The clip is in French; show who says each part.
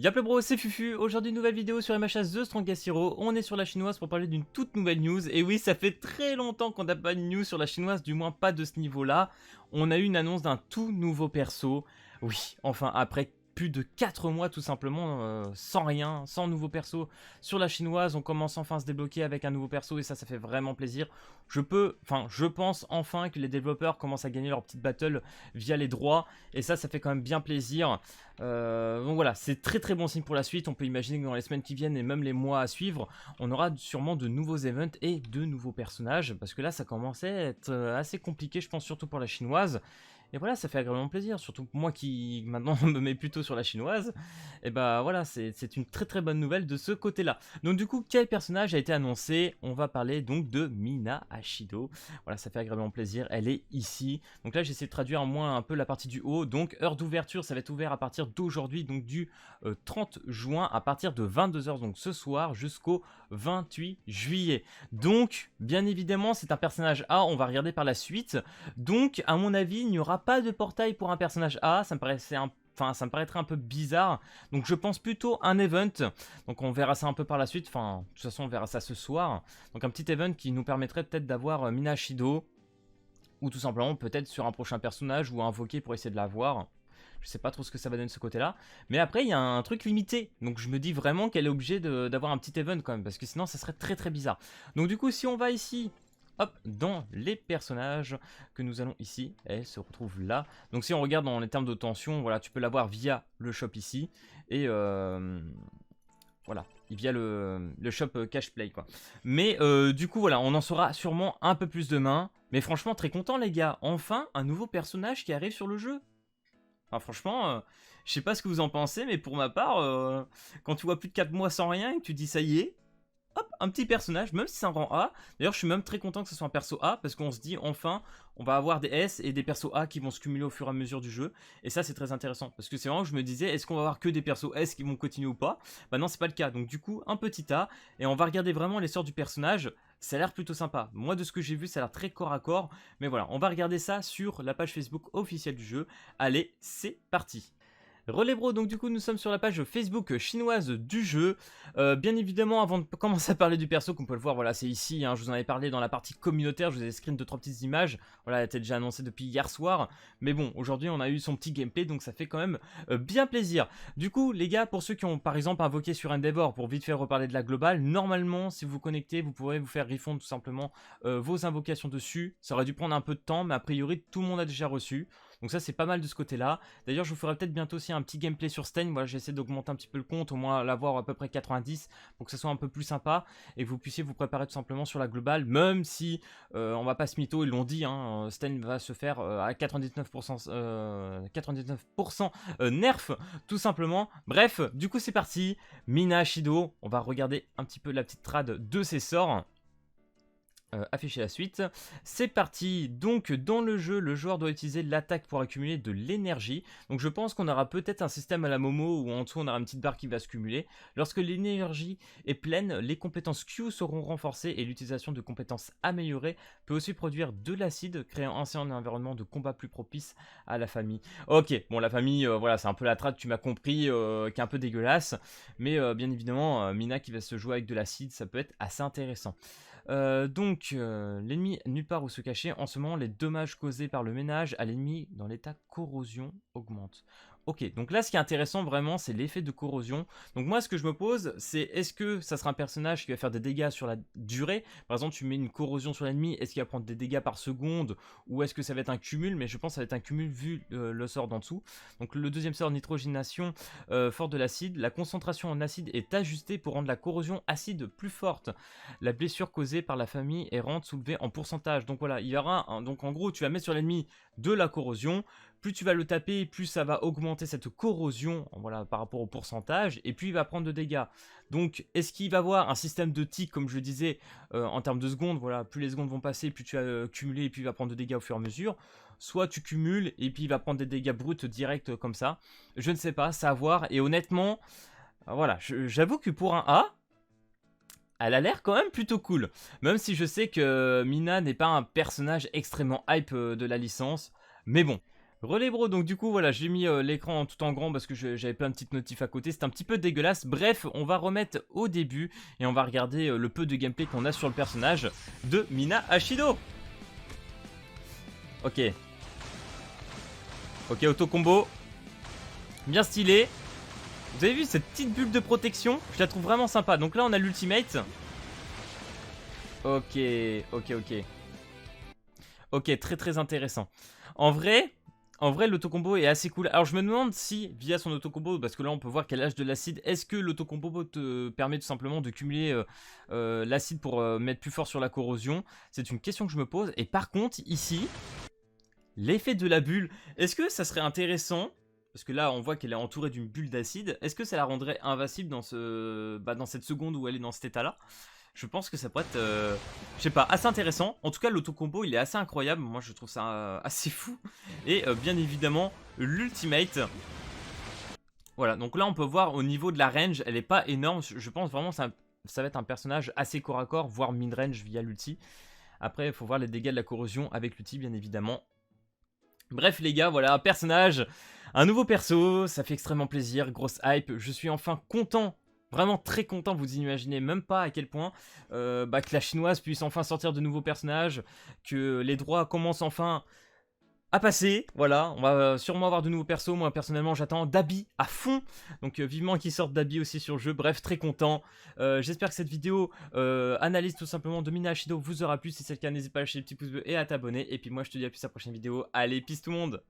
Speaker 1: Y'a le bro, c'est Fufu. Aujourd'hui, nouvelle vidéo sur MHS The Strongest Hero. On est sur la chinoise pour parler d'une toute nouvelle news. Et oui, ça fait très longtemps qu'on n'a pas de news sur la chinoise, du moins pas de ce niveau-là. On a eu une annonce d'un tout nouveau perso. Oui, enfin, après plus de 4 mois tout simplement, sans rien, sans nouveau perso sur la chinoise, on commence enfin à se débloquer avec un nouveau perso et ça fait vraiment plaisir. Je pense enfin que les développeurs commencent à gagner leur petite battle via les droits et ça fait quand même bien plaisir. Donc voilà, c'est très bon signe pour la suite. On peut imaginer que dans les semaines qui viennent et même les mois à suivre, on aura sûrement de nouveaux events et de nouveaux personnages parce que là ça commençait à être assez compliqué, je pense, surtout pour la chinoise. Et voilà, ça fait agréablement plaisir, surtout pour moi qui maintenant me mets plutôt sur la chinoise. Et bah voilà, c'est une très bonne nouvelle de ce côté-là. Donc du coup, quel personnage a été annoncé? On va parler donc de Mina Ashido. Voilà, ça fait agréablement plaisir, elle est ici. Donc là, j'essaie de traduire moins un peu la partie du haut. Donc heure d'ouverture, ça va être ouvert à partir d'aujourd'hui, donc du 30 juin, à partir de 22 h, donc ce soir, jusqu'au 28 juillet. Donc, bien évidemment, c'est un personnage A, on va regarder par la suite. Donc, à mon avis, il n'y aura pas de portail pour un personnage A, ça me paraîtrait un peu bizarre. Donc je pense plutôt un event. Donc on verra ça un peu par la suite. Enfin, de toute façon, on verra ça ce soir. Donc un petit event qui nous permettrait peut-être d'avoir Mina Ashido. Ou tout simplement peut-être sur un prochain personnage ou invoquer pour essayer de l'avoir. Je sais pas trop ce que ça va donner de ce côté-là. Mais après, il y a un truc limité. Donc je me dis vraiment qu'elle est obligée d'avoir un petit event quand même. Parce que sinon, ça serait très bizarre. Donc du coup, si on va ici... Hop, dans les personnages que nous allons ici, elle se retrouve là. Donc si on regarde dans les termes de tension, voilà, tu peux l'avoir via le shop ici. Et voilà, via le shop cash play quoi. Mais du coup voilà, on en saura sûrement un peu plus demain. Mais franchement très content les gars, enfin un nouveau personnage qui arrive sur le jeu. Enfin franchement, je sais pas ce que vous en pensez, mais pour ma part, quand tu vois plus de 4 mois sans rien et que tu dis ça y est, hop, un petit personnage, même si c'est un rang A. D'ailleurs, je suis même très content que ce soit un perso A, parce qu'on se dit, enfin, on va avoir des S et des persos A qui vont se cumuler au fur et à mesure du jeu. Et ça, c'est très intéressant, parce que c'est vraiment que je me disais, est-ce qu'on va avoir que des persos S qui vont continuer ou pas? Bah non, c'est pas le cas. Donc du coup, un petit A, et on va regarder vraiment les sorts du personnage. Ça a l'air plutôt sympa. Moi, de ce que j'ai vu, ça a l'air très corps à corps. Mais voilà, on va regarder ça sur la page Facebook officielle du jeu. Allez, c'est parti. Relais bro, donc du coup nous sommes sur la page Facebook chinoise du jeu. Bien évidemment, avant de commencer à parler du perso, comme vous pouvez le voir, voilà, c'est ici, hein, je vous en avais parlé dans la partie communautaire, je vous ai screen 2-3 petites images. Voilà, elle était déjà annoncée depuis hier soir. Mais bon, aujourd'hui on a eu son petit gameplay, donc ça fait quand même bien plaisir. Du coup les gars, pour ceux qui ont par exemple invoqué sur Endeavor, pour vite faire reparler de la globale, normalement si vous vous connectez, vous pourrez vous faire refund tout simplement vos invocations dessus. Ça aurait dû prendre un peu de temps, mais a priori tout le monde a déjà reçu. Donc ça c'est pas mal de ce côté là. D'ailleurs je vous ferai peut-être bientôt aussi un petit gameplay sur Stein. Voilà, j'essaie d'augmenter un petit peu le compte, au moins l'avoir à peu près 90 pour que ça soit un peu plus sympa et que vous puissiez vous préparer tout simplement sur la globale, même si on va pas se mytho, ils l'ont dit, hein, Stein va se faire à 99%, 99% nerf tout simplement. Bref, du coup c'est parti, Mina Ashido, on va regarder un petit peu la petite trad de ses sorts. Afficher la suite. C'est parti. Donc dans le jeu, le joueur doit utiliser l'attaque pour accumuler de l'énergie. Donc je pense qu'on aura peut-être un système à la Momo où en dessous on aura une petite barre qui va se cumuler. Lorsque l'énergie est pleine, les compétences Q seront renforcées et l'utilisation de compétences améliorées peut aussi produire de l'acide, créant ainsi un environnement de combat plus propice à la famille. Ok, bon la famille, voilà, c'est un peu la trad, tu m'as compris, qui est un peu dégueulasse. Mais bien évidemment, Mina qui va se jouer avec de l'acide, ça peut être assez intéressant. L'ennemi nulle part où se cacher. En ce moment, les dommages causés par le ménage à l'ennemi dans l'état corrosion augmentent. Ok, donc là ce qui est intéressant vraiment c'est l'effet de corrosion. Donc moi ce que je me pose c'est est-ce que ça sera un personnage qui va faire des dégâts sur la durée? Par exemple tu mets une corrosion sur l'ennemi, est-ce qu'il va prendre des dégâts par seconde? Ou est-ce que ça va être un cumul? Mais je pense que ça va être un cumul vu le sort d'en dessous. Donc le deuxième sort, nitrogénation, fort de l'acide. La concentration en acide est ajustée pour rendre la corrosion acide plus forte. La blessure causée par la famille errante soulevée en pourcentage. Donc voilà, il y aura donc en gros tu vas mettre sur l'ennemi de la corrosion. Plus tu vas le taper, plus ça va augmenter cette corrosion, voilà, par rapport au pourcentage, et puis il va prendre de dégâts. Donc, est-ce qu'il va avoir un système de tic, comme je disais, en termes de secondes, voilà, plus les secondes vont passer, plus tu vas cumuler, et puis il va prendre de dégâts au fur et à mesure. Soit tu cumules, et puis il va prendre des dégâts bruts directs comme ça. Je ne sais pas, c'est à voir, et honnêtement, voilà, j'avoue que pour un A, elle a l'air quand même plutôt cool. Même si je sais que Mina n'est pas un personnage extrêmement hype de la licence. Mais bon. Relais bro, donc du coup voilà, j'ai mis l'écran tout en grand parce que j'avais plein de petites notifs à côté, c'est un petit peu dégueulasse. Bref, on va remettre au début et on va regarder le peu de gameplay qu'on a sur le personnage de Mina Ashido. Ok. Ok, auto-combo. Bien stylé. Vous avez vu cette petite bulle de protection? Je la trouve vraiment sympa. Donc là on a l'ultimate. Ok, ok, ok. Ok, très très intéressant. En vrai, l'autocombo est assez cool. Alors je me demande si, via son autocombo, parce que là on peut voir qu'à l'âge de l'acide, est-ce que l'autocombo te permet tout simplement de cumuler l'acide pour mettre plus fort sur la corrosion? C'est une question que je me pose. Et par contre, ici, l'effet de la bulle, est-ce que ça serait intéressant? Parce que là on voit qu'elle est entourée d'une bulle d'acide. Est-ce que ça la rendrait invincible dans, dans cette seconde où elle est dans cet état-là? Je pense que ça pourrait être, je sais pas, assez intéressant. En tout cas, l'autocombo, il est assez incroyable. Moi, je trouve ça assez fou. Et bien évidemment, l'ultimate. Voilà, donc là, on peut voir au niveau de la range, elle est pas énorme. Je pense vraiment que ça va être un personnage assez corps à corps, voire mid-range via l'ulti. Après, il faut voir les dégâts de la corrosion avec l'ulti, bien évidemment. Bref, les gars, voilà, un personnage, un nouveau perso, ça fait extrêmement plaisir, grosse hype. Je suis enfin content. Vraiment très content, vous imaginez même pas à quel point que la chinoise puisse enfin sortir de nouveaux personnages, que les droits commencent enfin à passer, voilà, on va sûrement avoir de nouveaux persos, moi personnellement j'attends Dabi à fond, donc vivement qu'ils sortent Dabi aussi sur le jeu, bref très content, j'espère que cette vidéo analyse tout simplement de Mina Ashido vous aura plu, si c'est le cas n'hésitez pas à lâcher le petit pouce bleu et à t'abonner, et puis moi je te dis à plus à la prochaine vidéo, allez peace tout le monde.